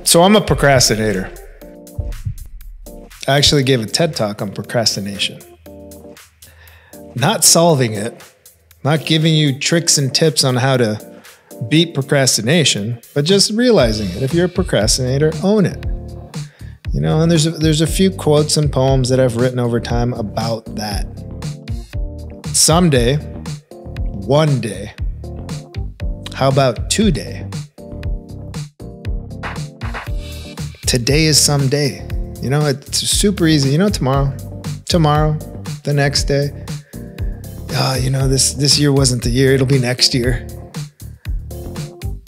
So I'm a procrastinator. I actually gave a TED talk on procrastination. Not solving it, not giving you tricks and tips on how to beat procrastination, but just realizing it. If you're a procrastinator, own it. You know, and there's a few quotes and poems that I've written over time about that. Someday, one day. How about today? Today is someday. You know, it's super easy. You know, tomorrow, the next day. You know, this year wasn't the year, it'll be next year.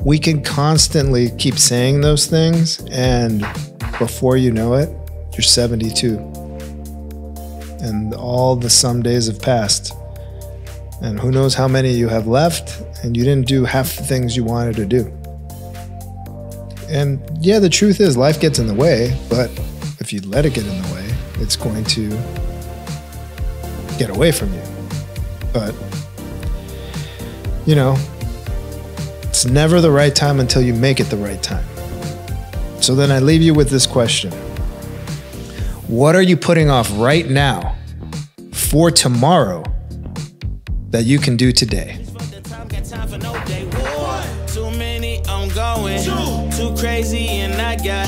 We can constantly keep saying those things, and before you know it, you're 72. And all the some days have passed. And who knows how many you have left, and you didn't do half the things you wanted to do. And yeah, the truth is life gets in the way, but if you let it get in the way, it's going to get away from you. But, you know, it's never the right time until you make it the right time. So then I leave you with this question. What are you putting off right now for tomorrow that you can do today? Too many, I'm going. Too crazy and I got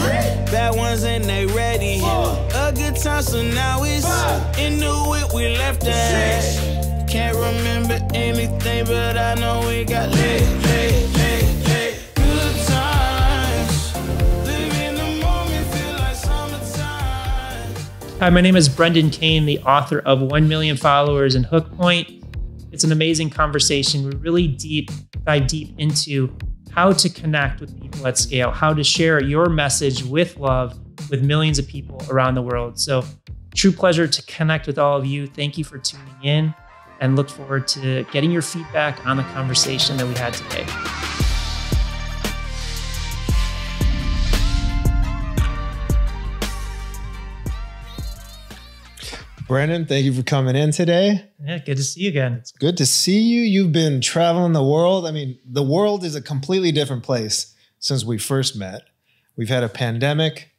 bad ones and they ready. A good time, so now it's into it, we left that. Can't remember anything, but I know we got lit. Good times. Live in the moment, feel like summertime. Hi, my name is Brendan Kane, the author of 1 Million Followers and Hook Point. It's an amazing conversation. We really dive deep into how to connect with people at scale, how to share your message with love with millions of people around the world. So true pleasure to connect with all of you. Thank you for tuning in, and look forward to getting your feedback on the conversation that we had today. Brendan, thank you for coming in today. Yeah, good to see you again. It's good to see you. You've been traveling the world. I mean, the world is a completely different place since we first met. We've had a pandemic.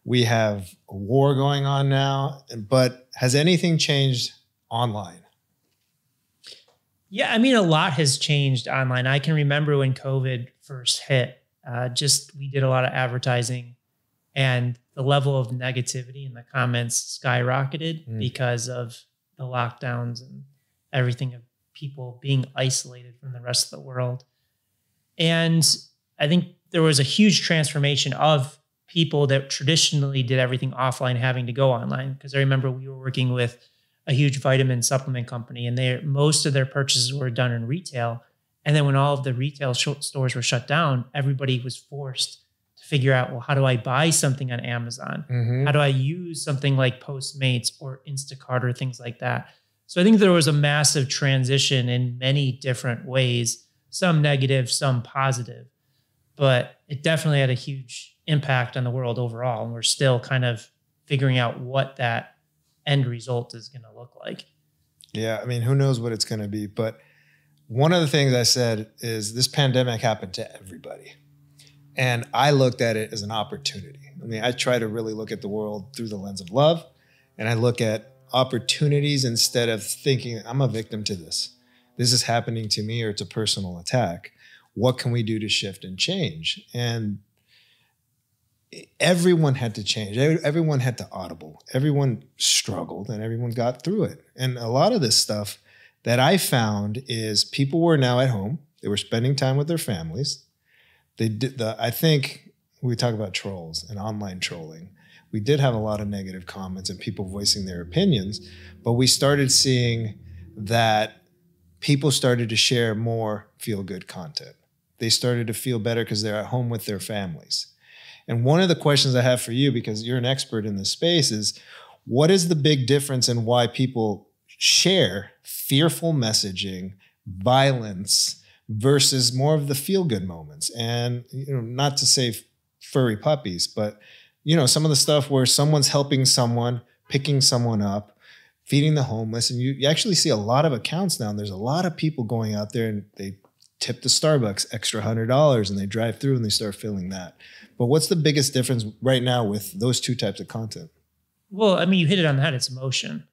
We have a war going on now. But has anything changed online? Yeah, I mean, a lot has changed online. I can remember when COVID first hit, we did a lot of advertising, and the level of negativity in the comments skyrocketed because of the lockdowns and everything, of people being isolated from the rest of the world. And I think there was a huge transformation of people that traditionally did everything offline having to go online. Because I remember we were working with a huge vitamin supplement company, and most of their purchases were done in retail. And then when all of the retail stores were shut down, everybody was forced to figure out, well, how do I buy something on Amazon? How do I use something like Postmates or Instacart or things like that? So I think there was a massive transition in many different ways, some negative, some positive, but it definitely had a huge impact on the world overall. And we're still kind of figuring out what that end result is going to look like. Yeah, I mean, who knows what it's going to be? But one of the things I said is this pandemic happened to everybody. And I looked at it as an opportunity. I mean, I try to really look at the world through the lens of love, and I look at opportunities instead of thinking I'm a victim to this. This is happening to me, or it's a personal attack. What can we do to shift and change? And everyone had to change. Everyone had to audible. Everyone struggled, and everyone got through it. And a lot of this stuff that I found is people were now at home. They were spending time with their families. I think we talk about trolls and online trolling. We did have a lot of negative comments and people voicing their opinions, but we started seeing that people started to share more feel-good content. They started to feel better because they're at home with their families. And one of the questions I have for you, because you're an expert in this space, is what is the big difference in why people share fearful messaging, violence, versus more of the feel-good moments? And, you know, not to say furry puppies, but, you know, some of the stuff where someone's helping someone, picking someone up, feeding the homeless. And you actually see a lot of accounts now. And there's a lot of people going out there and they tip the Starbucks extra $100 and they drive through and they start feeling that. But what's the biggest difference right now with those two types of content? Well, I mean, you hit it on the head. It's emotion.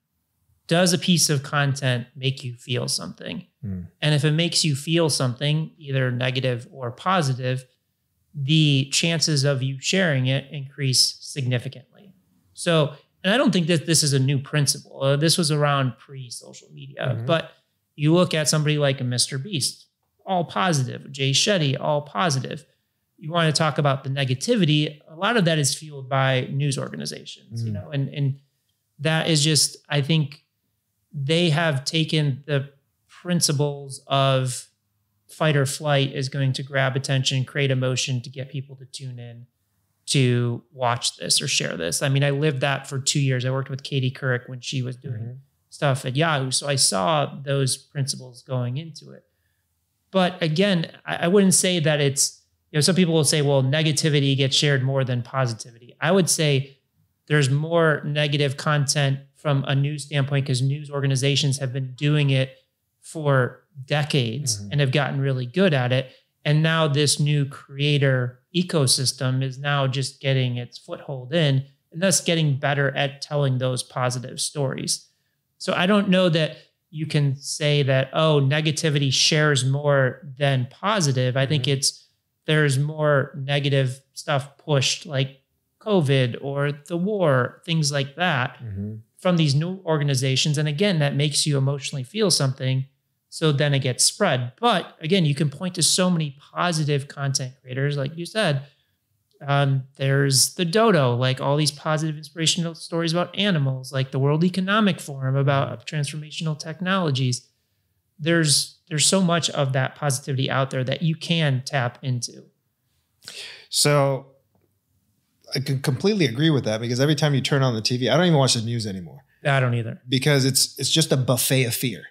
Does a piece of content make you feel something? And if it makes you feel something, either negative or positive, the chances of you sharing it increase significantly. So, and I don't think that this is a new principle. This was around pre-social media, but you look at somebody like a Mr. Beast, all positive, Jay Shetty, all positive. You want to talk about the negativity, a lot of that is fueled by news organizations, you know, and that is just, I think they have taken the principles of fight or flight is going to grab attention, create emotion to get people to tune in to watch this or share this. I mean, I lived that for 2 years. I worked with Katie Couric when she was doing stuff at Yahoo. So I saw those principles going into it. But again, I wouldn't say that it's, you know, some people will say, well, negativity gets shared more than positivity. I would say there's more negative content from a news standpoint because news organizations have been doing it for decades and have gotten really good at it. And now this new creator ecosystem is now just getting its foothold in and thus getting better at telling those positive stories. So I don't know that you can say that, oh, negativity shares more than positive. I think there's more negative stuff pushed like COVID or the war, things like that from these new organizations. And again, that makes you emotionally feel something. So then it gets spread. But again, you can point to so many positive content creators, like you said. There's the Dodo, like all these positive inspirational stories about animals, like the World Economic Forum about transformational technologies. There's so much of that positivity out there that you can tap into. So I can completely agree with that because every time you turn on the TV, I don't even watch the news anymore. I don't either. Because it's just a buffet of fear,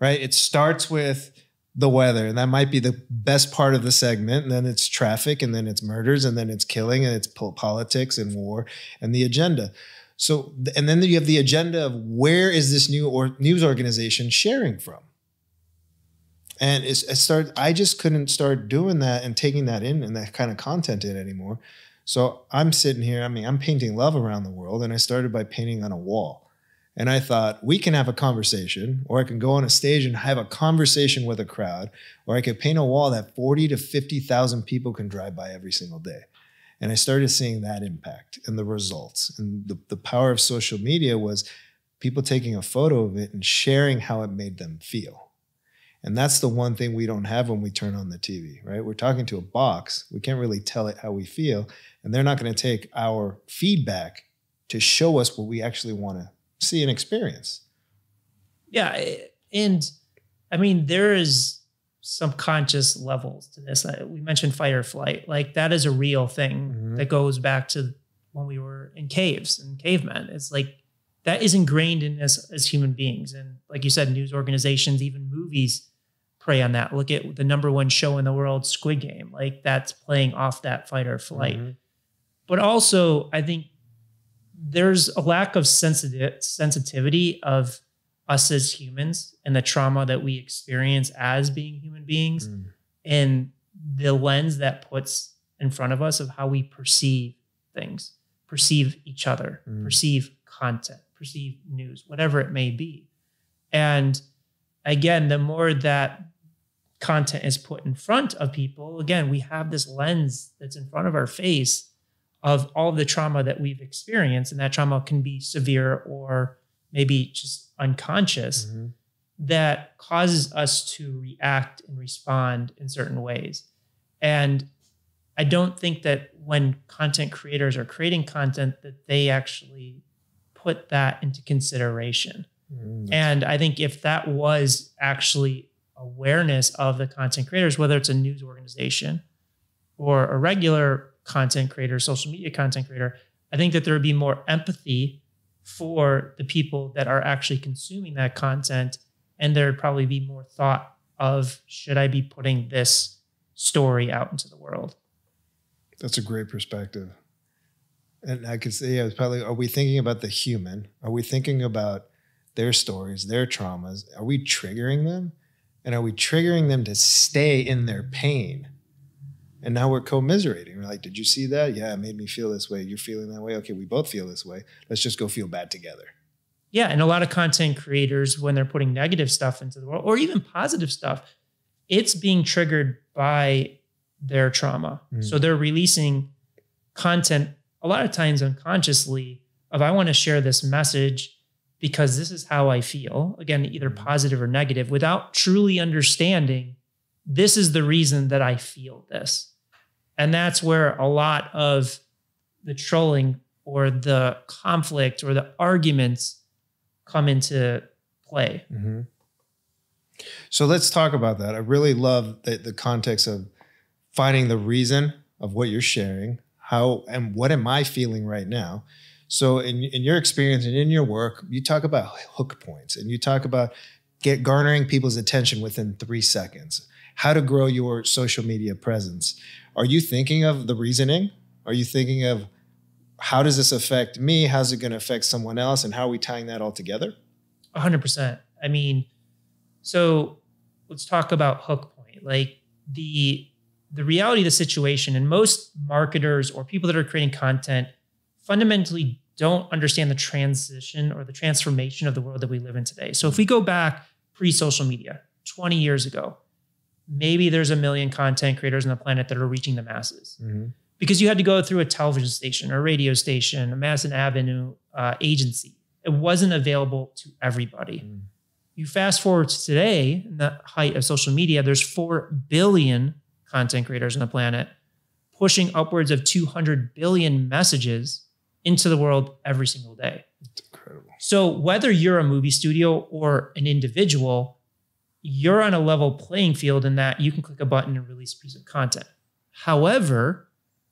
right? It starts with the weather, and that might be the best part of the segment. And then it's traffic, and then it's murders, and then it's killing, and it's politics and war and the agenda. So, and then you have the agenda of where is this new news organization sharing from? And I just couldn't start doing that and taking that in and that kind of content in anymore. So I'm sitting here, I mean, I'm painting love around the world, and I started by painting on a wall. And I thought, we can have a conversation, or I can go on a stage and have a conversation with a crowd, or I could paint a wall that 40 to 50,000 people can drive by every single day. And I started seeing that impact and the results. And the power of social media was people taking a photo of it and sharing how it made them feel. And that's the one thing we don't have when we turn on the TV, right? We're talking to a box. We can't really tell it how we feel. And they're not going to take our feedback to show us what we actually want to see and experience. Yeah. And I mean, there is subconscious levels to this. We mentioned fight or flight. Like that is a real thing that goes back to when we were in caves and cavemen. It's like that is ingrained in us as human beings. And like you said, news organizations, even movies prey on that. Look at the #1 show in the world, Squid Game. Like that's playing off that fight or flight. But also, I think there's a lack of sensitivity of us as humans and the trauma that we experience as being human beings and the lens that puts in front of us of how we perceive things, perceive each other, perceive content, perceive news, whatever it may be. And again, the more that content is put in front of people, again, we have this lens that's in front of our face of all the trauma that we've experienced. And that trauma can be severe or maybe just unconscious that causes us to react and respond in certain ways. And I don't think that when content creators are creating content that they actually put that into consideration. And I think if that was actually awareness of the content creators, whether it's a news organization or a regular content creator, social media content creator, I think that there would be more empathy for the people that are actually consuming that content. And there'd probably be more thought of, should I be putting this story out into the world? That's a great perspective. And I could say, it's probably, are we thinking about the human? Are we thinking about their stories, their traumas? Are we triggering them? And are we triggering them to stay in their pain? And now we're commiserating. We're like, did you see that? Yeah, it made me feel this way. You're feeling that way. Okay, we both feel this way. Let's just go feel bad together. Yeah. And a lot of content creators, when they're putting negative stuff into the world or even positive stuff, it's being triggered by their trauma. So they're releasing content a lot of times unconsciously of, I want to share this message because this is how I feel. Again, either positive or negative, without truly understanding this is the reason that I feel this. And that's where a lot of the trolling or the conflict or the arguments come into play. So let's talk about that. I really love the context of finding the reason of what you're sharing, how and what am I feeling right now. So in your experience and in your work, you talk about hook points and you talk about garnering people's attention within 3 seconds, how to grow your social media presence. Are you thinking of the reasoning? Are you thinking of how does this affect me? How's it going to affect someone else? And how are we tying that all together? 100%. I mean, so let's talk about hook point. Like the reality of the situation, and most marketers or people that are creating content fundamentally don't understand the transition or the transformation of the world that we live in today. So if we go back pre-social media, 20 years ago, maybe there's 1 million content creators on the planet that are reaching the masses. Because you had to go through a television station or a radio station, a Madison Avenue agency. It wasn't available to everybody. You fast forward to today, in the height of social media, there's 4 billion content creators on the planet, pushing upwards of 200 billion messages into the world every single day. It's incredible. So whether you're a movie studio or an individual, you're on a level playing field in that you can click a button and release a piece of content. However,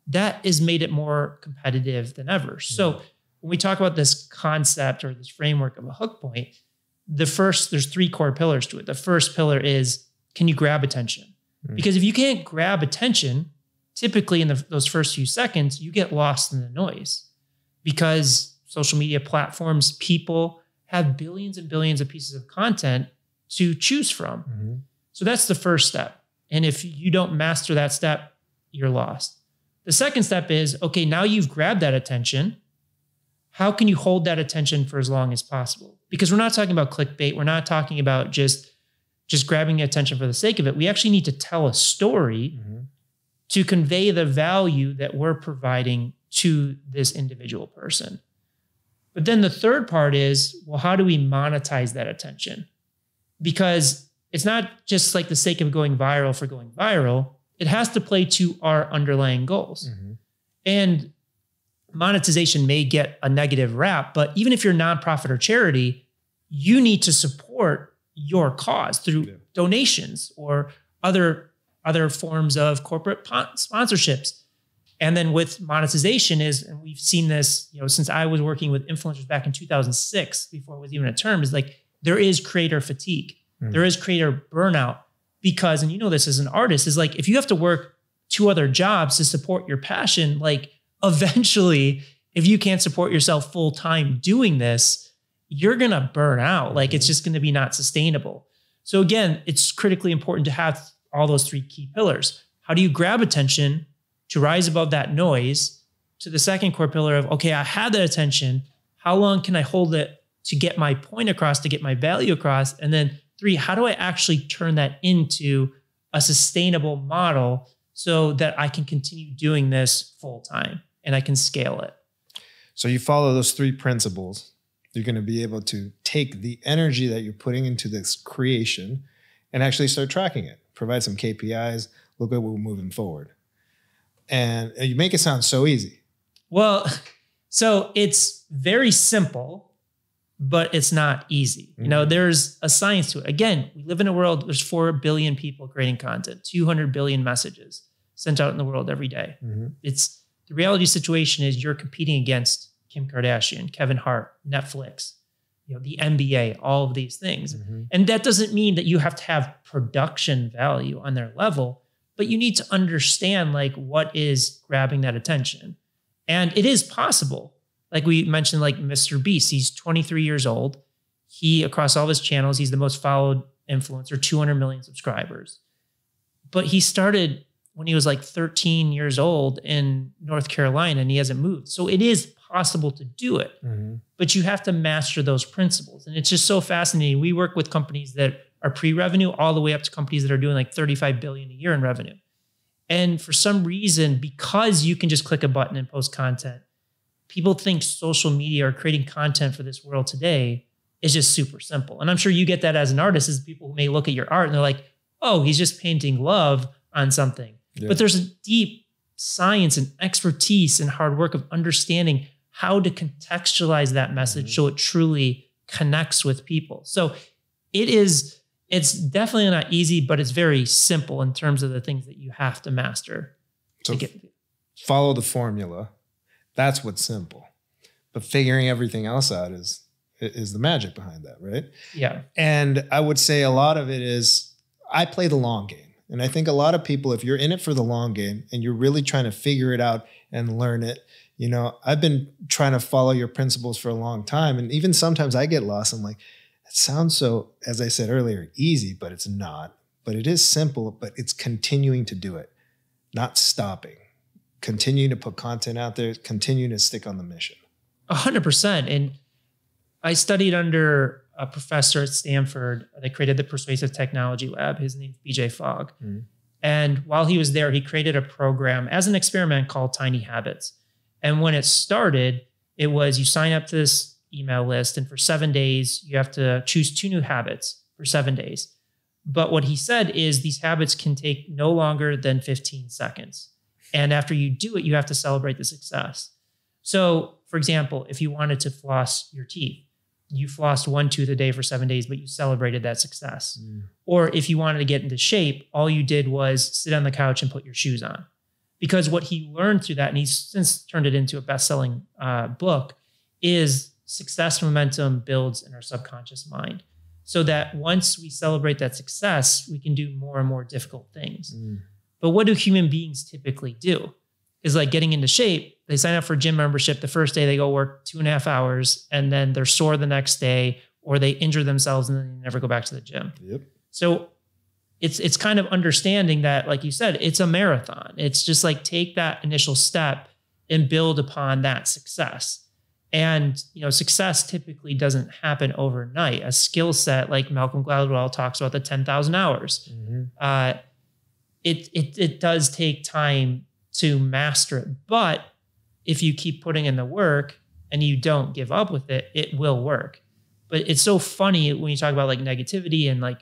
that has made it more competitive than ever. So when we talk about this concept or this framework of a hook point, there's 3 core pillars to it. The first pillar is, can you grab attention? Because if you can't grab attention, typically in those first few seconds, you get lost in the noise, because social media platforms, people have billions and billions of pieces of content to choose from. So that's the first step. And if you don't master that step, you're lost. The second step is, okay, now you've grabbed that attention. How can you hold that attention for as long as possible? Because we're not talking about clickbait. We're not talking about just grabbing attention for the sake of it. We actually need to tell a story to convey the value that we're providing to this individual person. But then the third part is, well, how do we monetize that attention? Because it's not just like the sake of going viral for going viral. It has to play to our underlying goals. And monetization may get a negative rap, but even if you're nonprofit or charity, you need to support your cause through donations or other forms of corporate sponsorships. And then with monetization and we've seen this, since I was working with influencers back in 2006, before it was even a term, is like, there is creator fatigue. There is creator burnout, because, and this as an artist, is like, if you have to work 2 other jobs to support your passion, like eventually, if you can't support yourself full time doing this, you're going to burn out. Like it's just going to be not sustainable. So again, it's critically important to have all those 3 key pillars. How do you grab attention to rise above that noise? To the second core pillar of, okay, I had that attention. How long can I hold it to get my point across, to get my value across? And then 3, how do I actually turn that into a sustainable model so that I can continue doing this full time and I can scale it? So you follow those 3 principles, you're going to be able to take the energy that you're putting into this creation and actually start tracking it, provide some KPIs, look at what we're moving forward. And you make it sound so easy. Well, so it's very simple, but it's not easy. There's a science to it. Again, we live in a world, there's 4 billion people creating content, 200 billion messages sent out in the world every day. It's the reality situation is you're competing against Kim Kardashian, Kevin Hart, Netflix, the NBA, all of these things. And that doesn't mean that you have to have production value on their level, but you need to understand like what is grabbing that attention. And it is possible. Like we mentioned, like Mr. Beast, he's 23 years old. He, across all his channels, he's the most followed influencer, 200 million subscribers. But he started when he was like 13 years old in North Carolina, and he hasn't moved. So it is possible to do it, but you have to master those principles. And it's just so fascinating. We work with companies that are pre-revenue all the way up to companies that are doing like 35 billion a year in revenue. And for some reason, because you can just click a button and post content, people think social media or creating content for this world today is just super simple. And I'm sure you get that as an artist, is people who may look at your art and they're like, oh, he's just painting love on something. Yeah. But there's a deep science and expertise and hard work of understanding how to contextualize that message so it truly connects with people. So it's definitely not easy, but it's very simple in terms of the things that you have to master. So follow the formula. That's what's simple. But figuring everything else out is the magic behind that, right? Yeah. And I would say a lot of it is I play the long game. And I think a lot of people, if you're in it for the long game and you're really trying to figure it out and learn it, you know, I've been trying to follow your principles for a long time. And even sometimes I get lost. I'm like, it sounds so, as I said earlier, easy, but it's not. But it is simple, but it's continuing to do it, not stopping. Continuing to put content out there, continuing to stick on the mission. 100%. And I studied under a professor at Stanford that created the Persuasive Technology Lab. His name's BJ Fogg. And while he was there, he created a program as an experiment called Tiny Habits. And when it started, it was you sign up to this email list, and for 7 days, you have to choose 2 new habits for 7 days. But what he said is these habits can take no longer than 15 seconds. And after you do it, you have to celebrate the success. So, for example, if you wanted to floss your teeth, you flossed 1 tooth a day for 7 days, but you celebrated that success. Or if you wanted to get into shape, all you did was sit on the couch and put your shoes on. Because what he learned through that, and he's since turned it into a best-selling book, is success momentum builds in our subconscious mind. So that once we celebrate that success, we can do more and more difficult things. But what do human beings typically do? Is like getting into shape. They sign up for gym membership. The first day they go work 2.5 hours, and then they're sore the next day, or they injure themselves and then they never go back to the gym. So it's kind of understanding that, like you said, it's a marathon. It's just like take that initial step and build upon that success. And, you know, success typically doesn't happen overnight. A skill set, like Malcolm Gladwell talks about, the 10,000 hours. It does take time to master it. But if you keep putting in the work and you don't give up with it, it will work. But it's so funny when you talk about like negativity and like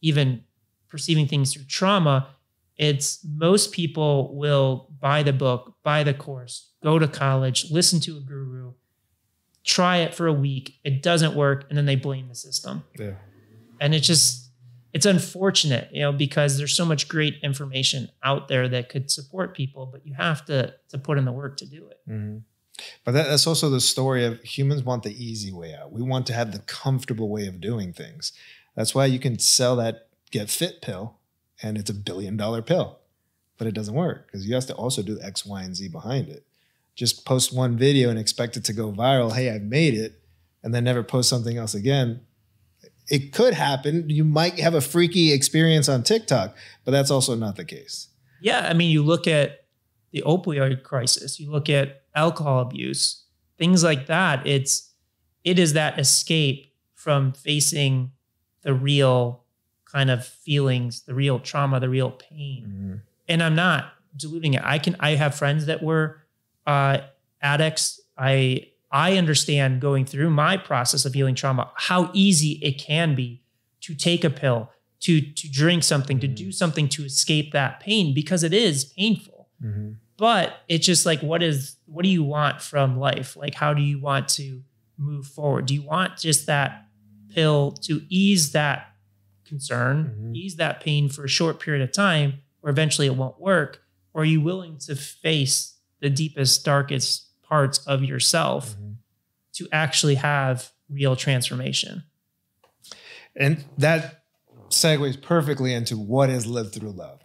even perceiving things through trauma, it's most people will buy the book, buy the course, go to college, listen to a guru, try it for a week. It doesn't work. And then they blame the system. Yeah. And it's unfortunate, you know, because there's so much great information out there that could support people, but you have to put in the work to do it. But that's also the story of humans want the easy way out. We want to have the comfortable way of doing things. That's why you can sell that Get Fit pill and it's $1 billion pill, but it doesn't work because you have to also do X, Y, and Z behind it. Just post one video and expect it to go viral. Hey, I've made it, and then never post something else again. It could happen. You might have a freaky experience on TikTok, but that's also not the case. Yeah. I mean, you look at the opioid crisis, you look at alcohol abuse, things like that. It is that escape from facing the real kind of feelings, the real trauma, the real pain. And I'm not diluting it. I have friends that were addicts. I understand going through my process of healing trauma, how easy it can be to take a pill, to drink something, to do something to escape that pain, because it is painful. But it's just like, what do you want from life? Like, how do you want to move forward? Do you want just that pill to ease that concern, ease that pain for a short period of time, where eventually it won't work? Or are you willing to face the deepest, darkest parts of yourself to actually have real transformation? And that segues perfectly into what is lived through love.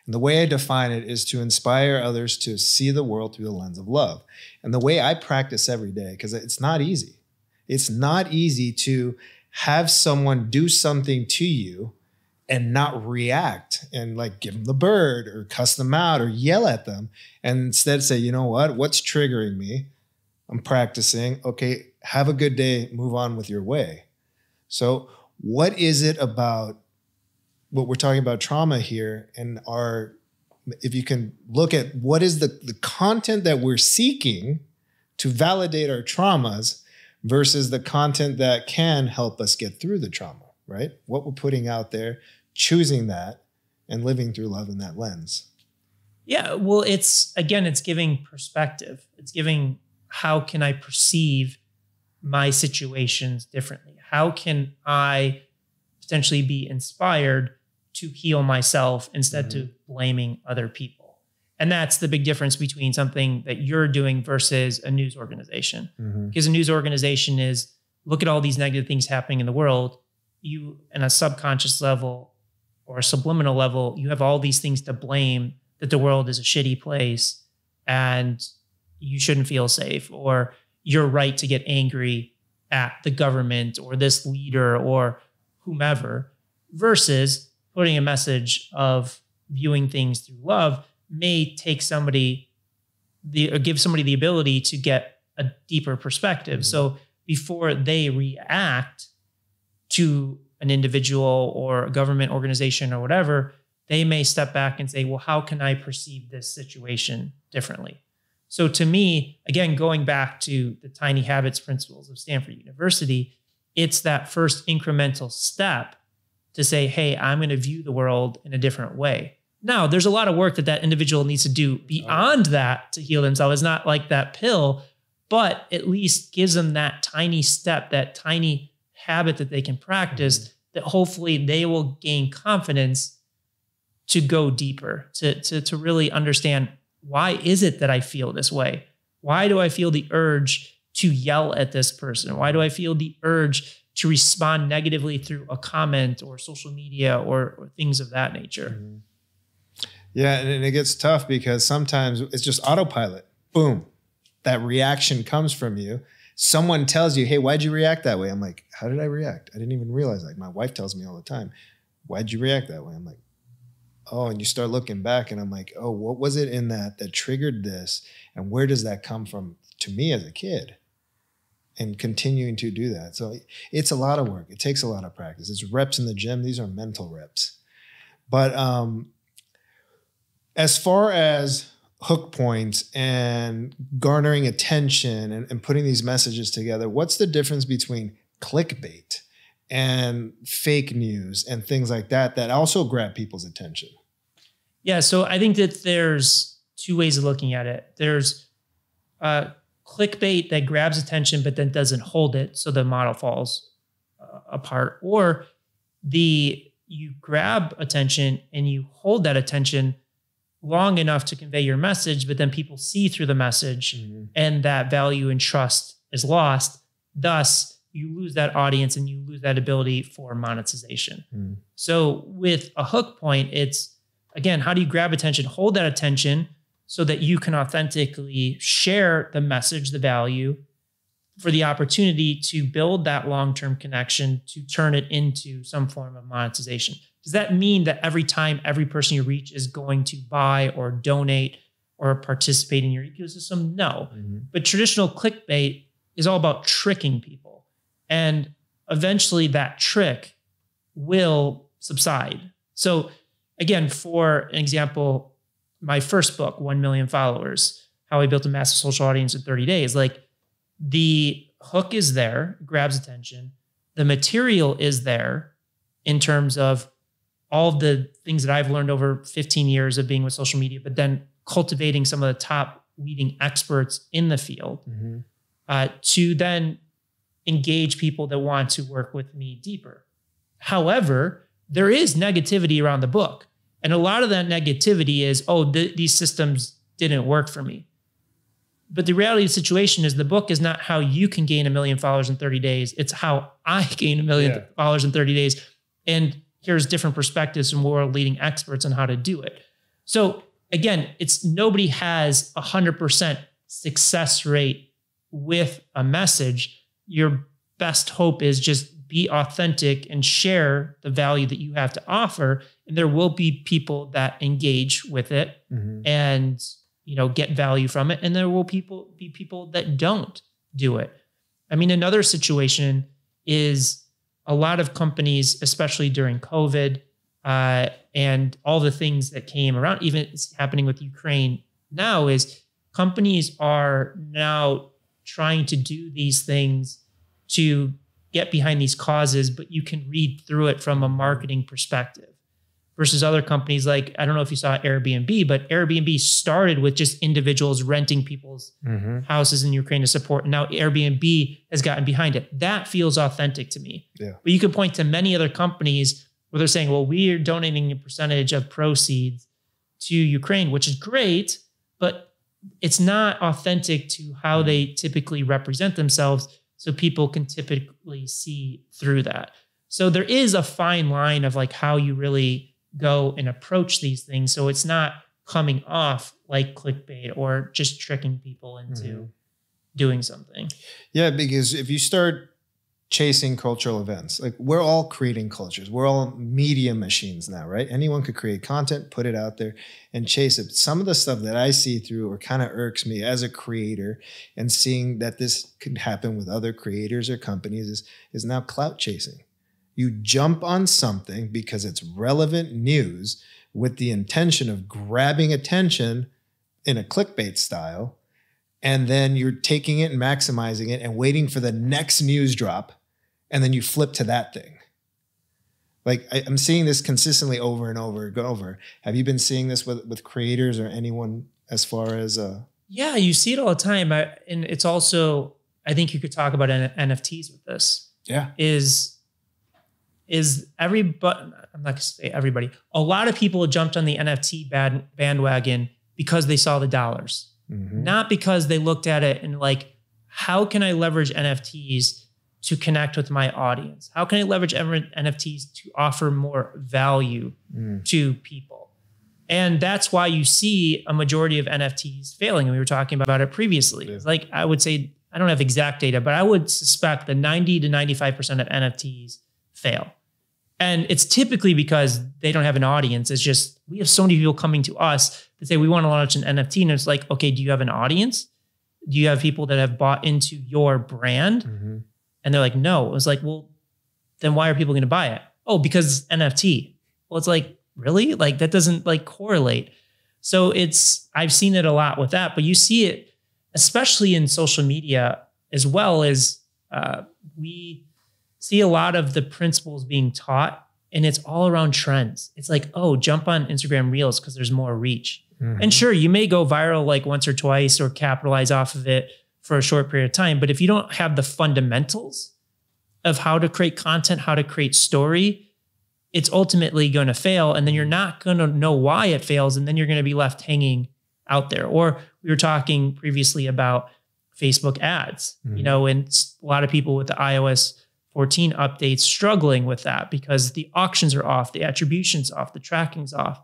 And the way I define it is to inspire others to see the world through the lens of love. And the way I practice every day, because it's not easy. It's not easy to have someone do something to you and not react and like give them the bird or cuss them out or yell at them, and instead say, you know what, what's triggering me? I'm practicing. Okay, have a good day. Move on with your way. So what is it about what we're talking about trauma here, and if you can look at what is the content that we're seeking to validate our traumas versus the content that can help us get through the trauma, right? What we're putting out there, choosing that, and living through love in that lens. Yeah, well, it's giving perspective. It's giving, how can I perceive my situations differently? How can I potentially be inspired to heal myself instead to blaming other people? And that's the big difference between something that you're doing versus a news organization. Because a news organization is, look at all these negative things happening in the world. You, in a subconscious level or a subliminal level, you have all these things to blame, that the world is a shitty place and you shouldn't feel safe, or you're right to get angry at the government or this leader or whomever, versus putting a message of viewing things through love may take somebody or give somebody the ability to get a deeper perspective. So before they react to an individual or a government organization or whatever, they may step back and say, well, how can I perceive this situation differently? So to me, again, going back to the tiny habits principles of Stanford University, it's that first incremental step to say, hey, I'm going to view the world in a different way. Now, there's a lot of work that individual needs to do beyond that to heal themselves. It's not like that pill, but at least gives them that tiny step, that tiny habit that they can practice, that hopefully they will gain confidence to go deeper, to really understand, why is it that I feel this way? Why do I feel the urge to yell at this person? Why do I feel the urge to respond negatively through a comment or social media or things of that nature? Yeah, and it gets tough because sometimes it's just autopilot. Boom, that reaction comes from you. Someone tells you, hey, why'd you react that way? I'm like, how did I react? I didn't even realize. Like, my wife tells me all the time, why'd you react that way? I'm like, oh, and you start looking back and I'm like, oh, what was it in that triggered this? And where does that come from to me as a kid? And continuing to do that. So it's a lot of work. It takes a lot of practice. It's reps in the gym. These are mental reps. But as far as hook points and garnering attention and putting these messages together, what's the difference between clickbait and fake news and things like that also grab people's attention? Yeah, so I think that there's two ways of looking at it. There's clickbait that grabs attention but then doesn't hold it, so the model falls apart. Or you grab attention and you hold that attention long enough to convey your message, but then people see through the message and that value and trust is lost. Thus, you lose that audience and you lose that ability for monetization. So with a hook point, it's, again, how do you grab attention, hold that attention so that you can authentically share the message, the value, for the opportunity to build that long-term connection, to turn it into some form of monetization. Does that mean that every time every person you reach is going to buy or donate or participate in your ecosystem? No. But traditional clickbait is all about tricking people. And eventually that trick will subside. So again, for an example, my first book, 1 Million Followers, How I Built a Massive Social Audience in 30 Days, like the hook is there, grabs attention. The material is there in terms of all of the things that I've learned over 15 years of being with social media, but then cultivating some of the top leading experts in the field to then engage people that want to work with me deeper. However, there is negativity around the book. And a lot of that negativity is, these systems didn't work for me. But the reality of the situation is the book is not how you can gain 1 million followers in 30 days. It's how I gain 1 million followers in 30 days. And here's different perspectives from world leading experts on how to do it. So again, nobody has 100% success rate with a message. Your best hope is just be authentic and share the value that you have to offer. And there will be people that engage with it and, get value from it. And there will be people that don't do it. I mean, another situation is a lot of companies, especially during COVID and all the things that came around, even it's happening with Ukraine now, is companies are now trying to do these things to get behind these causes, but you can read through it from a marketing perspective versus other companies like, I don't know if you saw Airbnb, but Airbnb started with just individuals renting people's houses in Ukraine to support. And now Airbnb has gotten behind it. That feels authentic to me. Yeah. But you can point to many other companies where they're saying, well, we are donating a percentage of proceeds to Ukraine, which is great, but it's not authentic to how they typically represent themselves. So people can typically see through that. So there is a fine line of like how you really go and approach these things. So it's not coming off like clickbait or just tricking people into doing something. Yeah, because if you start chasing cultural events, like we're all creating cultures, we're all media machines now, right? Anyone could create content, put it out there and chase it. Some of the stuff that I see through or kind of irks me as a creator and seeing that this could happen with other creators or companies is now clout chasing. You jump on something because it's relevant news with the intention of grabbing attention in a clickbait style. And then you're taking it and maximizing it and waiting for the next news drop. And then you flip to that thing. Like I'm seeing this consistently over and over. Have you been seeing this with creators or anyone as far as Yeah, you see it all the time. And it's also, I think you could talk about NFTs with this. Yeah. Is everybody, I'm not going to say everybody, a lot of people jumped on the NFT bandwagon because they saw the dollars, not because they looked at it and like, how can I leverage NFTs to connect with my audience? How can I leverage NFTs to offer more value to people? And that's why you see a majority of NFTs failing. And we were talking about it previously. It's like, I would say, I don't have exact data, but I would suspect that 90 to 95% of NFTs fail. And it's typically because they don't have an audience. It's just, we have so many people coming to us that say, we want to launch an NFT. And it's like, okay, do you have an audience? Do you have people that have bought into your brand? And they're like, no. It was like, well, then why are people going to buy it? Oh, because it's NFT. Well, it's like, really? Like that doesn't like correlate. So I've seen it a lot with that, but you see it, especially in social media, as well as we see a lot of the principles being taught, and it's all around trends. It's like, oh, jump on Instagram Reels because there's more reach. And sure, you may go viral like once or twice or capitalize off of it for a short period of time. But if you don't have the fundamentals of how to create content, how to create story, it's ultimately going to fail. And then you're not going to know why it fails. And then you're going to be left hanging out there. Or we were talking previously about Facebook ads, and a lot of people with the iOS 14 updates struggling with that because the auctions are off, the attribution's off, the tracking's off.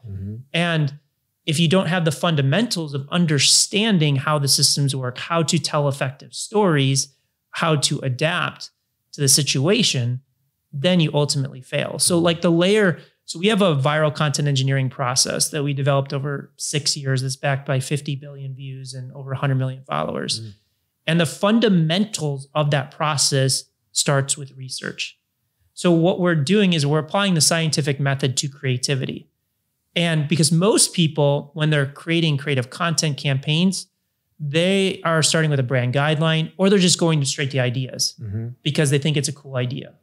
And if you don't have the fundamentals of understanding how the systems work, how to tell effective stories, how to adapt to the situation, then you ultimately fail. So like so we have a viral content engineering process that we developed over 6 years that's backed by 50 billion views and over 100 million followers. And the fundamentals of that process starts with research. So what we're doing is we're applying the scientific method to creativity. And because most people, when they're creating creative content campaigns, they are starting with a brand guideline, or they're just going straight to ideas because they think it's a cool idea.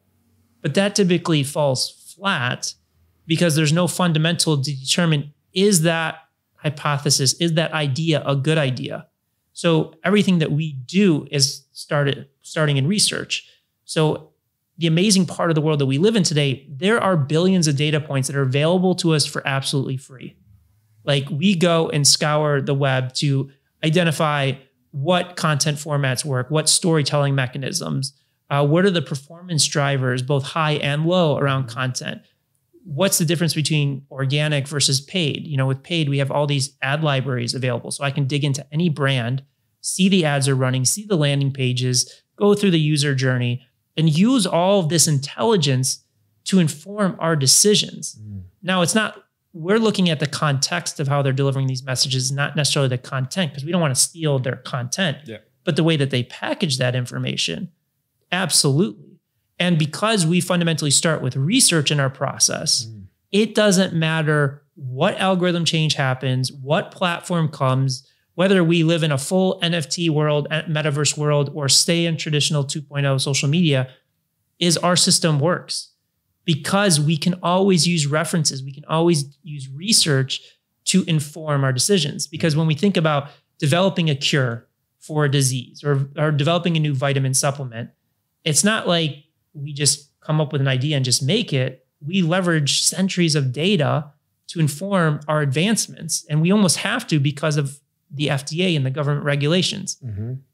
But that typically falls flat because there's no fundamental to determine, is that hypothesis, is that idea a good idea? So everything that we do is starting in research. So the amazing part of the world that we live in today, there are billions of data points that are available to us for absolutely free. Like we go and scour the web to identify what content formats work, what storytelling mechanisms, what are the performance drivers, both high and low around content. What's the difference between organic versus paid? With paid, we have all these ad libraries available. So I can dig into any brand, see the ads are running, see the landing pages, go through the user journey, and use all of this intelligence to inform our decisions. Now, it's not, we're looking at the context of how they're delivering these messages, not necessarily the content, because we don't want to steal their content, but the way that they package that information. Absolutely. And because we fundamentally start with research in our process, it doesn't matter what algorithm change happens, what platform comes, whether we live in a full NFT world, metaverse world, or stay in traditional 2.0 social media, is our system works. Because we can always use references, we can always use research to inform our decisions. Because when we think about developing a cure for a disease or developing a new vitamin supplement, it's not like we just come up with an idea and just make it. We leverage centuries of data to inform our advancements. And we almost have to because of the FDA and the government regulations.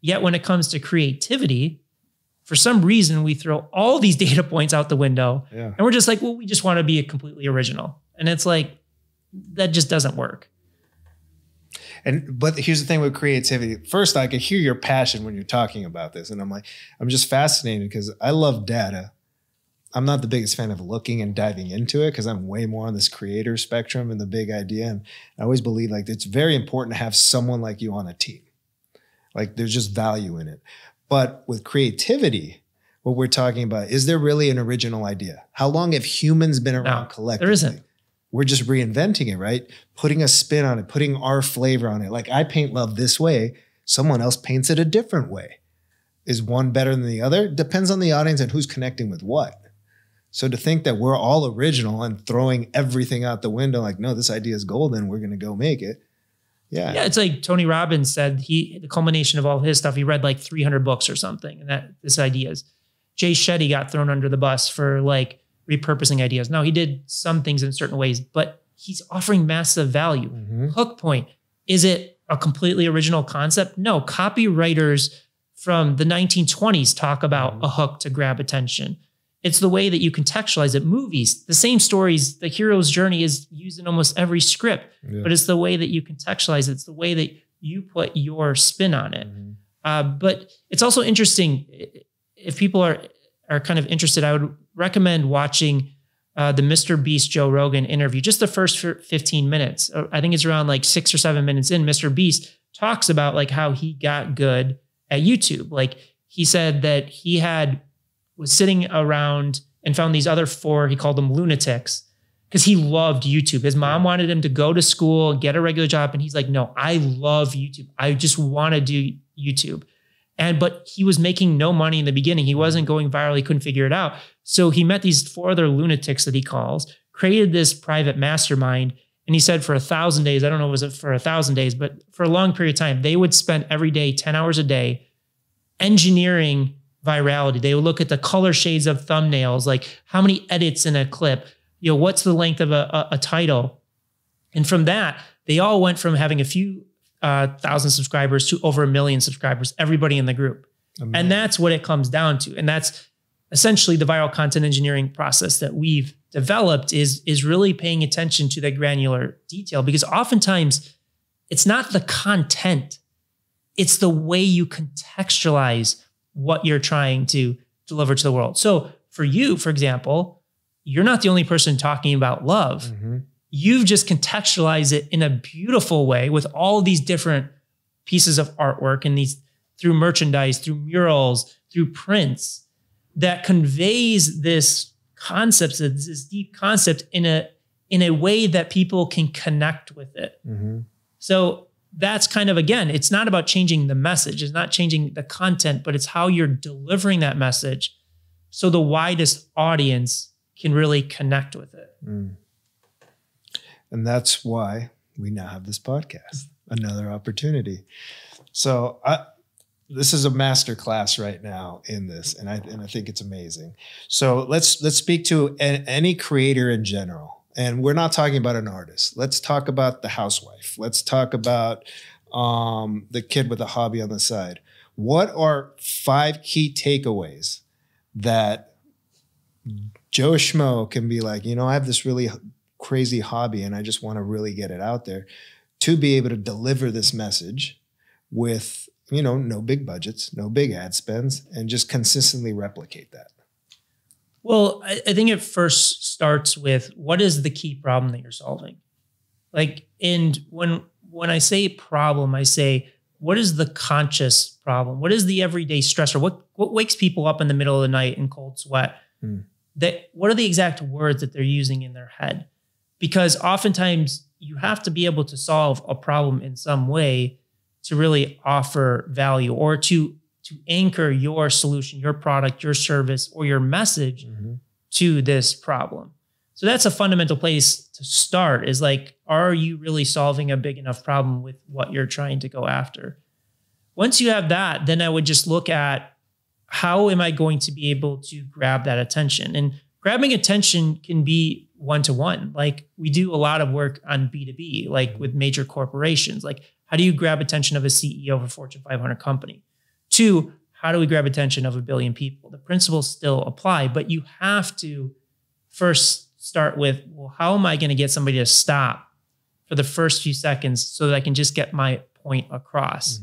Yet when it comes to creativity, for some reason, we throw all these data points out the window and we're just like, well, we just want to be completely original. And it's like, that just doesn't work. But here's the thing with creativity. First, I can hear your passion when you're talking about this. And I'm just fascinated because I love data. I'm not the biggest fan of looking and diving into it because I'm way more on this creator spectrum and the big idea. And I always believe like it's very important to have someone like you on a team. Like there's just value in it. But with creativity, what we're talking about, is there really an original idea? How long have humans been around collectively? There isn't. We're just reinventing it, right? Putting a spin on it, putting our flavor on it. Like I paint love this way, someone else paints it a different way. Is one better than the other? Depends on the audience and who's connecting with what. So to think that we're all original and throwing everything out the window, like, no, this idea is golden, we're going to go make it. Yeah, it's like Tony Robbins said, the culmination of all his stuff, he read like 300 books or something. And that this idea is, Jay Shetty got thrown under the bus for like repurposing ideas. No, he did some things in certain ways, but he's offering massive value. Hook point. Is it a completely original concept? No, copywriters from the 1920s talk about a hook to grab attention. It's the way that you contextualize it. Movies, the same stories, the hero's journey is used in almost every script, but it's the way that you contextualize it. It's the way that you put your spin on it. But it's also interesting, if people are kind of interested, I would recommend watching the Mr. Beast Joe Rogan interview, just the first 15 minutes. I think it's around like 6 or 7 minutes in. Mr. Beast talks about like how he got good at YouTube. Like he said that he was sitting around and found these other 4, he called them lunatics, because he loved YouTube. His mom wanted him to go to school, get a regular job. And he's like, no, I love YouTube. I just want to do YouTube. But he was making no money in the beginning. He wasn't going viral. He couldn't figure it out. So he met these 4 other lunatics that he calls, created this private mastermind. And he said for 1,000 days, I don't know, was it for 1,000 days, but for a long period of time, they would spend every day, 10 hours a day, engineering virality. They would look at the color shades of thumbnails, like how many edits in a clip, what's the length of a title. And from that, they all went from having a few thousand subscribers to over 1 million subscribers, everybody in the group. And that's what it comes down to. And that's essentially the viral content engineering process that we've developed is really paying attention to the granular detail, because oftentimes it's not the content, it's the way you contextualize what you're trying to deliver to the world. So for you, for example, you're not the only person talking about love. You've just contextualized it in a beautiful way with all these different pieces of artwork and these through merchandise, through murals, through prints that conveys this concept, this deep concept in a way that people can connect with it. So that's kind of, again, it's not about changing the message. It's not changing the content, but it's how you're delivering that message so the widest audience can really connect with it. And that's why we now have this podcast, another opportunity. So this is a master class right now in this, and I think it's amazing. So let's speak to any creator in general. And we're not talking about an artist. Let's talk about the housewife. Let's talk about the kid with a hobby on the side. What are 5 key takeaways that Joe Schmo can be like, I have this really crazy hobby and I just want to really get it out there, to be able to deliver this message with no big budgets, no big ad spends, and just consistently replicate that. Well, I think it first starts with what is the key problem that you're solving? And when I say problem, I say, what is the conscious problem? What is the everyday stressor? What wakes people up in the middle of the night in cold sweat? What are the exact words that they're using in their head? Because oftentimes you have to be able to solve a problem in some way to really offer value, or to anchor your solution, your product, your service, or your message to this problem. So that's a fundamental place to start, is like, are you really solving a big enough problem with what you're trying to go after? Once you have that, then I would just look at, how am I going to be able to grab that attention? And grabbing attention can be one-to-one. Like, we do a lot of work on B2B, like with major corporations. Like, how do you grab attention of a CEO of a Fortune 500 company? 2, how do we grab attention of 1 billion people? The principles still apply, but you have to first start with, well, how am I going to get somebody to stop for the first few seconds so that I can just get my point across?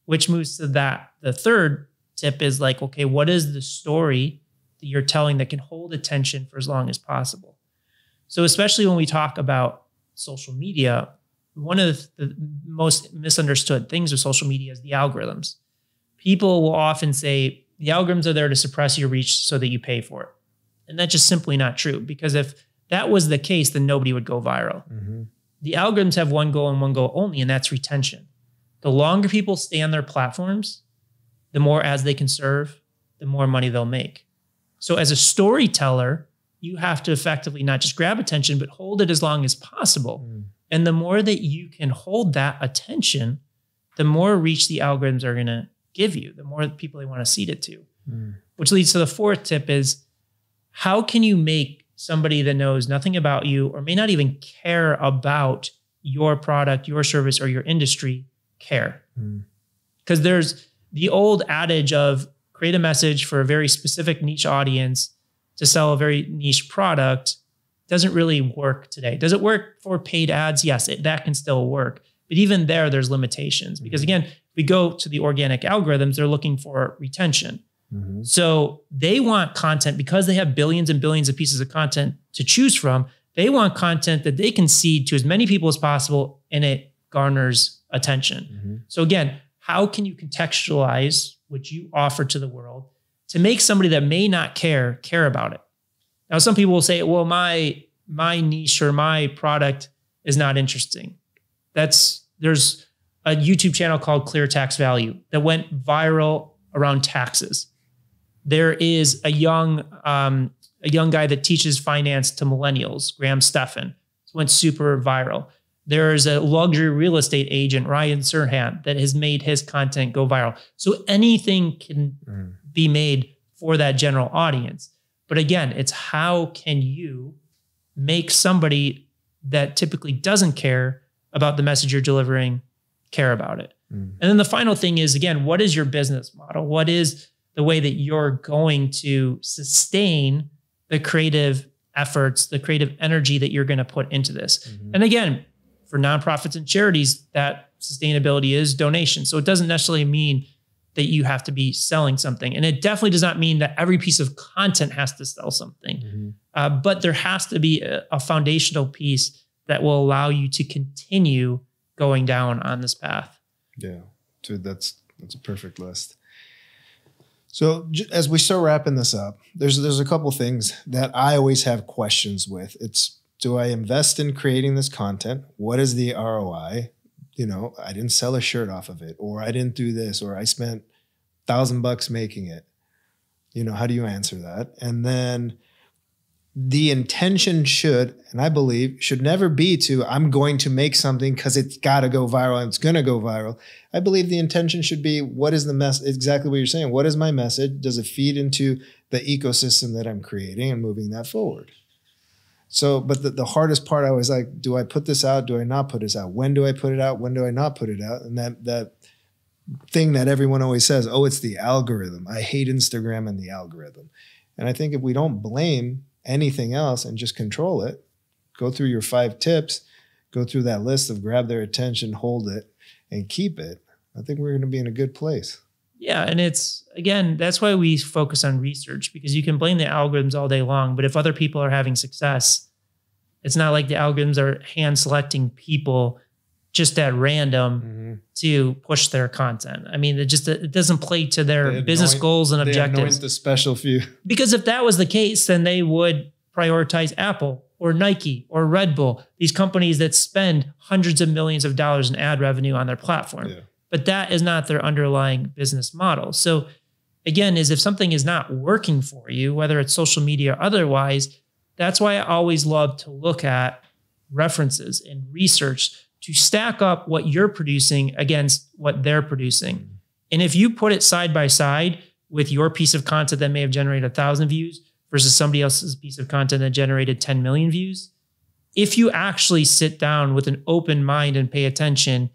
Which moves to that. The third tip is like, okay, what is the story that you're telling that can hold attention for as long as possible? So especially when we talk about social media, one of the most misunderstood things with social media is the algorithms. People will often say the algorithms are there to suppress your reach so that you pay for it. And that's just simply not true, because if that was the case, then nobody would go viral. The algorithms have one goal and one goal only, and that's retention. The longer people stay on their platforms, the more ads they can serve, the more money they'll make. So as a storyteller, you have to effectively not just grab attention, but hold it as long as possible. And the more that you can hold that attention, the more reach the algorithms are going to give you, the more people they want to seed it to. Which leads to the fourth tip is, how can you make somebody that knows nothing about you, or may not even care about your product, your service, or your industry, care? Because there's the old adage of create a message for a very specific niche audience to sell a very niche product doesn't really work today. Does it work for paid ads? Yes, that can still work. But even there's limitations, because again, if we go to the organic algorithms, they're looking for retention. So they want content, because they have billions and billions of pieces of content to choose from. They want content that they can seed to as many people as possible, and it garners attention. So again, how can you contextualize what you offer to the world to make somebody that may not care about it? Now, some people will say, well, my niche or my product is not interesting. There's a YouTube channel called Clear Tax Value that went viral around taxes. There is a young guy that teaches finance to millennials, Graham Stephan. It went super viral. There's a luxury real estate agent, Ryan Serhant, that has made his content go viral. So anything can be made for that general audience. But again, it's how can you make somebody that typically doesn't care about the message you're delivering care about it? And then the final thing is, again, what is your business model? What is the way that you're going to sustain the creative efforts, the creative energy that you're going to put into this? And again, for nonprofits and charities, that sustainability is donation. So it doesn't necessarily mean that you have to be selling something. And it definitely does not mean that every piece of content has to sell something. But there has to be a foundational piece that will allow you to continue going down on this path. Yeah, dude, that's a perfect list. So as we start wrapping this up, there's a couple things that I always have questions with. It's, do I invest in creating this content? What is the ROI? I didn't sell a shirt off of it, or I didn't do this, or I spent $1,000 making it. How do you answer that? And then the intention should never be to, I'm going to make something because it's got to go viral and it's going to go viral. I believe the intention should be, what is the message? Exactly what you're saying. What is my message? Does it feed into the ecosystem that I'm creating and moving that forward? So, but the hardest part, I was like, do I put this out? Do I not put this out? When do I put it out? When do I not put it out? And that thing that everyone always says, oh, it's the algorithm. I hate Instagram and the algorithm. And I think if we don't blame anything else and just control it, go through your 5 tips, go through that list of grab their attention, hold it, and keep it. I think we're going to be in a good place. Yeah. And it's, again, that's why we focus on research, because you can blame the algorithms all day long, but if other people are having success, it's not like the algorithms are hand selecting people just at random to push their content. I mean, it doesn't play to their business goals and objectives. They anoint the special few. Because if that was the case, then they would prioritize Apple or Nike or Red Bull, these companies that spend hundreds of millions of dollars in ad revenue on their platform. Yeah. But that is not their underlying business model. So again, if something is not working for you, whether it's social media or otherwise, that's why I always love to look at references and research to stack up what you're producing against what they're producing. And if you put it side by side with your piece of content that may have generated 1,000 views versus somebody else's piece of content that generated 10 million views, if you actually sit down with an open mind and pay attention,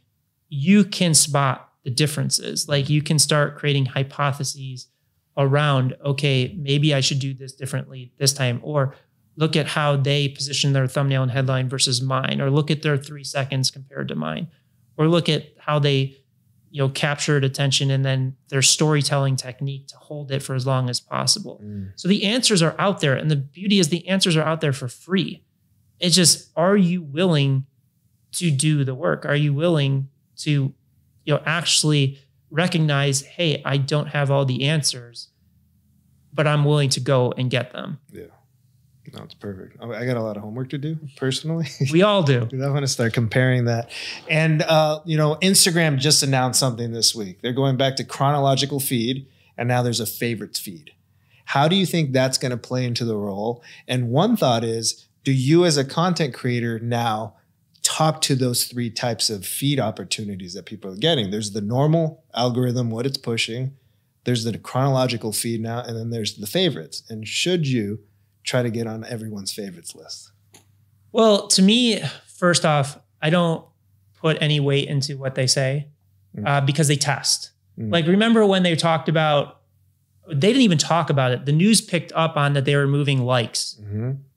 you can spot the differences. Like you can start creating hypotheses around, okay, maybe I should do this differently this time, or look at how they position their thumbnail and headline versus mine, or look at their 3 seconds compared to mine, or look at how they, captured attention and then their storytelling technique to hold it for as long as possible. So the answers are out there, and the beauty is the answers are out there for free. It's just, are you willing to do the work? Are you willing to, actually recognize, hey, I don't have all the answers, but I'm willing to go and get them. Yeah. No, it's perfect. I got a lot of homework to do personally. We all do. I want to start comparing that. And, Instagram just announced something this week. They're going back to chronological feed, and now there's a favorites feed. How do you think that's going to play into the role? And one thought is, do you as a content creator now talk to those 3 types of feed opportunities that people are getting? There's the normal algorithm, what it's pushing. There's the chronological feed now, and then there's the favorites. And should you try to get on everyone's favorites list? Well, to me, first off, I don't put any weight into what they say because they test. Like, remember when they talked about, they didn't even talk about it. The news picked up on that they were moving likes,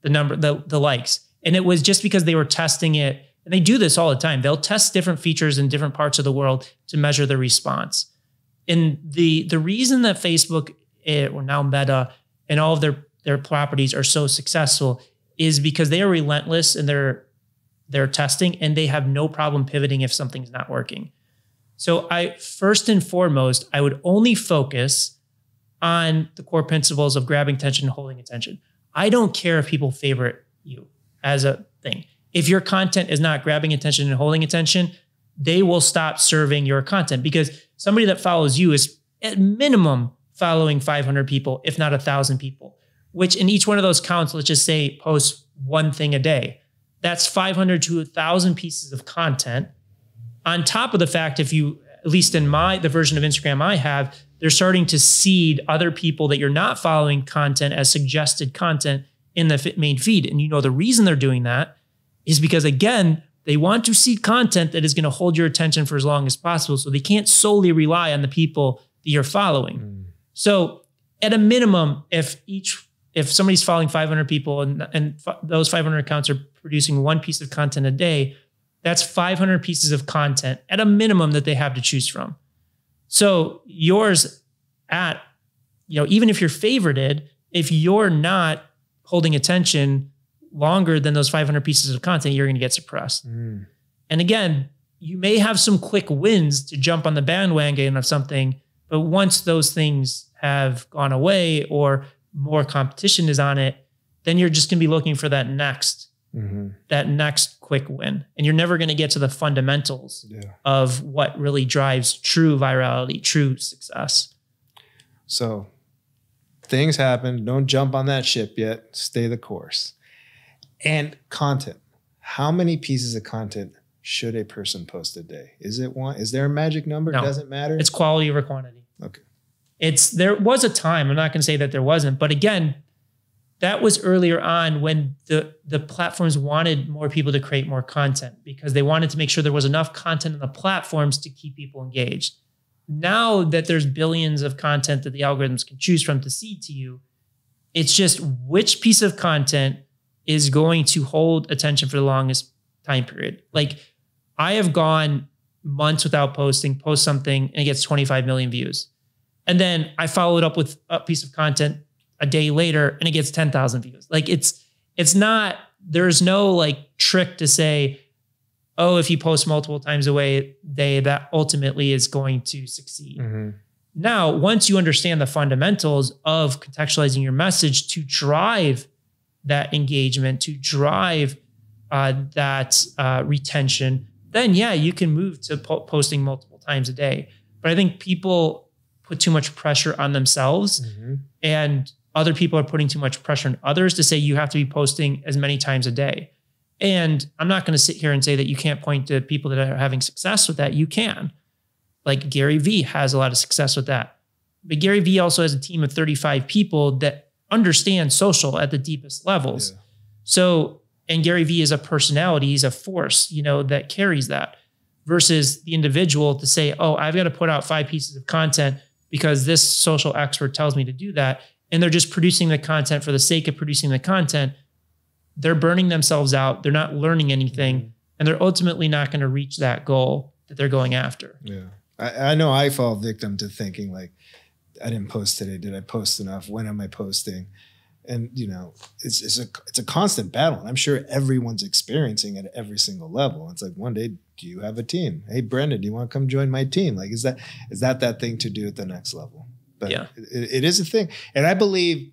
the likes. And it was just because they were testing it. And they do this all the time. They'll test different features in different parts of the world to measure the response. And the reason that Facebook, or now Meta, and all of their properties are so successful is because they are relentless in their testing, and they have no problem pivoting if something's not working. So first and foremost, I would only focus on the core principles of grabbing attention and holding attention. I don't care if people favorite you as a thing. If your content is not grabbing attention and holding attention, they will stop serving your content, because somebody that follows you is at minimum following 500 people, if not 1,000 people, which in each one of those counts, let's just say post one thing a day. That's 500 to 1,000 pieces of content. On top of the fact, if you, at least in the version of Instagram I have, they're starting to seed other people that you're not following content as suggested content in the main feed. And the reason they're doing that is because, again, they want to seed content that is going to hold your attention for as long as possible. So they can't solely rely on the people that you're following. So at a minimum, if somebody's following 500 people and those 500 accounts are producing one piece of content a day, that's 500 pieces of content at a minimum that they have to choose from. So yours even if you're favorited, if you're not holding attention longer than those 500 pieces of content, you're going to get suppressed. And again, you may have some quick wins to jump on the bandwagon of something, but once those things have gone away or more competition is on it, then you're just going to be looking for that next quick win. And you're never going to get to the fundamentals of what really drives true virality, true success. So things happen. Don't jump on that ship yet. Stay the course. And content. How many pieces of content should a person post a day? Is it one? Is there a magic number? No. Does it matter? It's quality over quantity. Okay. There was a time, I'm not going to say that there wasn't, but again, that was earlier on when the platforms wanted more people to create more content because they wanted to make sure there was enough content on the platforms to keep people engaged. Now that there's billions of content that the algorithms can choose from to seed to you, it's just which piece of content is going to hold attention for the longest time period. Like I have gone months without posting, post something, and it gets 25 million views. And then I follow it up with a piece of content a day later and it gets 10,000 views. Like it's not, there's no like trick to say, oh, if you post multiple times a day, that ultimately is going to succeed. Mm-hmm. Now, once you understand the fundamentals of contextualizing your message to drive that engagement, to drive that retention, then yeah, you can move to posting multiple times a day. But I think people put too much pressure on themselves, and other people are putting too much pressure on others to say you have to be posting as many times a day. And I'm not going to sit here and say that you can't point to people that are having success with that. You can. Like Gary Vee has a lot of success with that. But Gary Vee also has a team of 35 people that understand social at the deepest levels. Yeah. So, and Gary Vee is a personality, he's a force, that carries that, versus the individual to say, oh, I've got to put out 5 pieces of content because this social expert tells me to do that. And they're just producing the content for the sake of producing the content. They're burning themselves out. They're not learning anything. And they're ultimately not going to reach that goal that they're going after. Yeah. I know I fall victim to thinking like, I didn't post today. Did I post enough? When am I posting? And it's a constant battle. And I'm sure everyone's experiencing it at every single level. It's like, one day, do you have a team? Hey, Brendan, do you want to come join my team? Like, is that thing to do at the next level? But yeah, it is a thing. And I believe,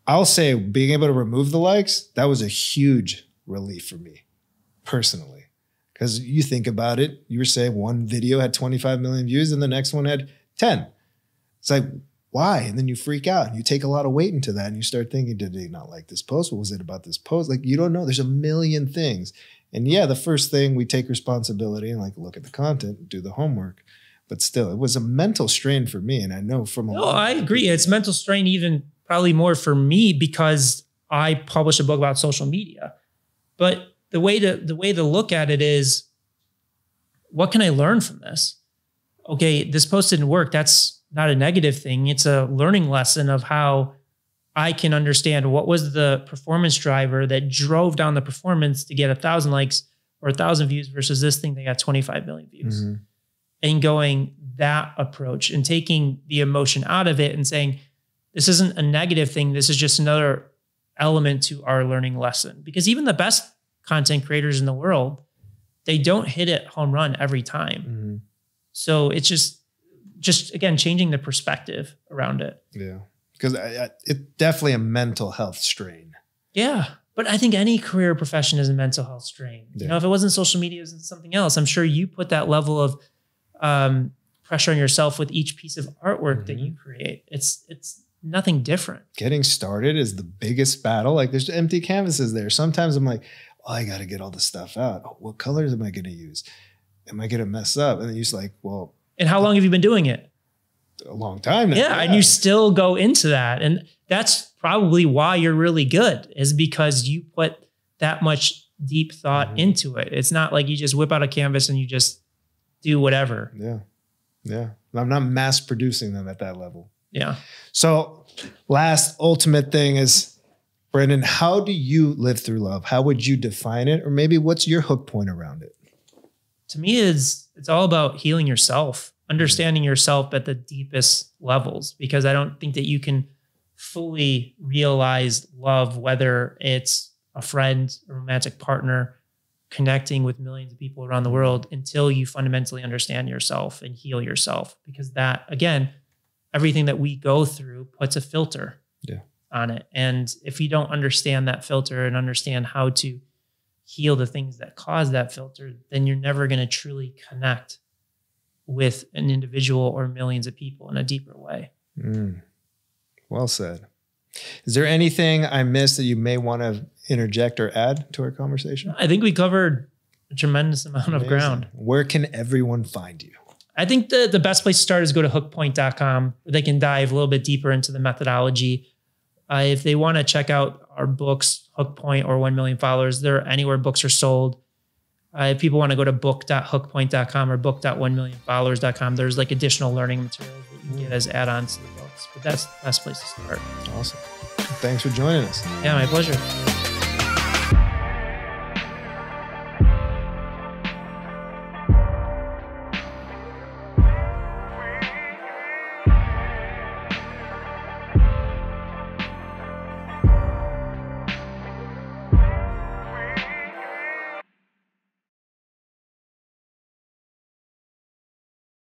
I'll say being able to remove the likes, that was a huge relief for me personally. Because you think about it, you were saying one video had 25 million views and the next one had 10. It's like, why? And then you freak out and you take a lot of weight into that and you start thinking, did they not like this post? What was it about this post? Like, you don't know. There's a million things. And yeah, the first thing, we take responsibility and like look at the content, do the homework. But still, it was a mental strain for me. And I know from I agree. It's mental strain even probably more for me because I published a book about social media. But the way to look at it is, what can I learn from this? Okay, this post didn't work. That's not a negative thing. It's a learning lesson of how I can understand what was the performance driver that drove down the performance to get 1,000 likes or 1,000 views versus this thing that got 25 million views. Mm-hmm. And going that approach and taking the emotion out of it and saying, this isn't a negative thing. This is just another element to our learning lesson. Because even the best content creators in the world, they don't hit it home run every time. Mm-hmm. So it's just again, changing the perspective around it. Yeah. Because it's definitely a mental health strain. Yeah. But I think any career profession is a mental health strain. Yeah. If it wasn't social media, it was something else. I'm sure you put that level of pressure on yourself with each piece of artwork that you create. It's nothing different. Getting started is the biggest battle. Like, there's empty canvases there. Sometimes I'm like, oh, I got to get all this stuff out. Oh, what colors am I going to use? Am I going to mess up? And then you're just like, well. And how long have you been doing it? A long time now. Yeah, and you still go into that. And that's probably why you're really good, is because you put that much deep thought into it. It's not like you just whip out a canvas and you just do whatever. Yeah. Yeah. I'm not mass producing them at that level. Yeah. So last ultimate thing is, Brendan, how do you live through love? How would you define it? Or maybe what's your hook point around it? To me, it's all about healing yourself, understanding yourself at the deepest levels, because I don't think that you can fully realize love, whether it's a friend, a romantic partner, connecting with millions of people around the world, until you fundamentally understand yourself and heal yourself. Because that, again, everything that we go through puts a filter on it. And if you don't understand that filter and understand how to heal the things that cause that filter, then you're never going to truly connect with an individual or millions of people in a deeper way. Well said. Is there anything I missed that you may want to interject or add to our conversation? I think we covered a tremendous amount of ground. Where can everyone find you? I think the best place to start is go to hookpoint.com, where they can dive a little bit deeper into the methodology. If they want to check out our books, Hook Point or 1 Million Followers, they're anywhere books are sold. If people want to go to book.hookpoint.com or book.1millionfollowers.com, there's like additional learning materials that you can get as add-ons to the books. But that's the best place to start. Awesome. Thanks for joining us. Yeah, my pleasure.